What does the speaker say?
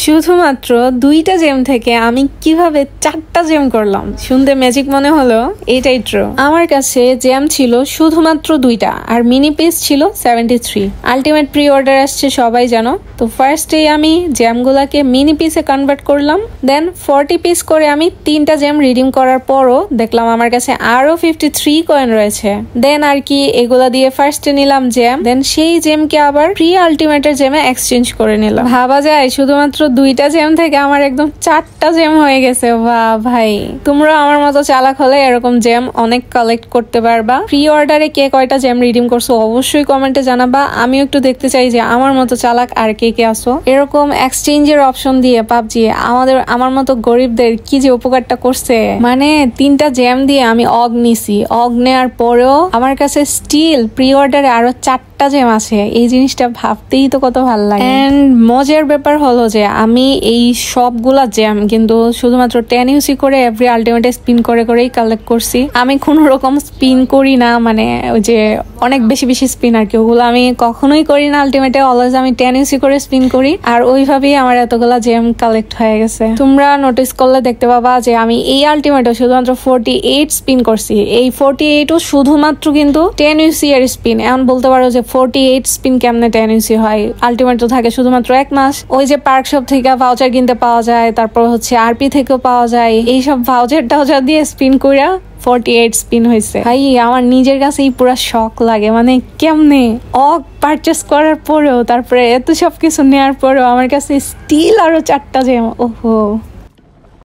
শুধুমাত্র 2টা জেম থেকে আমি কিভাবে 4টা জেম করলাম শুনতে ম্যাজিক মনে হলো, এটাই ট্রু। আমার কাছে জেম ছিল শুধুমাত্র 2টা আর মিনি পিস ছিল 73। আলটিমেট প্রি অর্ডার আসছে সবাই জানো। তো ফার্স্টে আমি জ্যামগুলাকে মিনি পিসে কনভার্ট করলাম, দেন 40 পিস করে আমি 3টা জ্যাম রিডিম করার পরও দেখলাম আমার কাছে আরো 53 কয়েন রয়েছে। দেন আর কি এগুলা দিয়ে ফার্স্টে নিলাম জ্যাম, দেন সেই জ্যামকে আবার প্রি আলটিমেটের জ্যামে এক্সচেঞ্জ করে নিলাম। ভাবা যায় শুধুমাত্র 2টা জ্যাম থেকে আমার একদম 4টা জ্যাম হয়ে গেছে। বাহ ভাই, তোমরা আমার মতো চালাক হলে এরকম জ্যাম অনেক কালেক্ট করতে পারবা। প্রি অর্ডারে কে কয়টা জ্যাম রিডিম করছো অবশ্যই কমেন্টে জানাবা, আমিও একটু দেখতে চাই যে আমার মতো চালাক আর কে কে আসো। এরকম এক্সচেঞ্জের অপশন দিয়ে পাবজি আমার মতো গরিবদের কি যে উপকারটা করছে। মানে 3টা জ্যাম দিয়ে আমি অগ নিছি, অগ নেওয়ার পরেও আমার কাছে স্টিল প্রি অর্ডারে আরো 4টা জ্যাম আছে। এই জিনিসটা ভাবতেই তো কত ভালো লাগে। এন্ড মজার ব্যাপার হলো যে আমি এই সবগুলা জ্যাম কিন্তু শুধুমাত্র 10 ইউসি করে এভরি আলটিমেটে স্পিন করে করেই কালেক্ট করছি। আমি কোনো রকম স্পিন করি না, মানে ওই যে অনেক বেশি বেশি স্পিন আর কি, ওগুলো আমি কখনোই করি না। আলটিমেটে অলওয়েজ আমি 10 ইউসি করে স্পিন করি, আর ওইভাবেই আমার এতগুলা জ্যাম কালেক্ট হয়ে গেছে। তোমরা নোটিস করলে দেখতে পাবা যে আমি এই আলটিমেটে শুধুমাত্র 48 স্পিন করছি। এই 48ও শুধুমাত্র কিন্তু 10 ইউসি এর স্পিন। এখন বলতে পারো যে 48 স্পিন কেমনে 10 ইউসি হয়? আলটিমেট তো থাকে শুধুমাত্র 1 মাস। ওই যে পার্ক শপ থেকে ভাউচার কিনতে পাওয়া যায়, তারপর হচ্ছে আরপি থেকেও পাওয়া যায়, এইসব ভাউচার দিয়ে স্পিন কইরা 48 স্পিন হয়েছে। ভাই আমার নিজের কাছেই পুরো শক লাগে, মানে কেমনে অগ পারচেস করার পরেও, তারপরে এত সবকিছু নেওয়ার পরেও আমার কাছে স্টিল আরো 4টা জ্যাম। ওহো।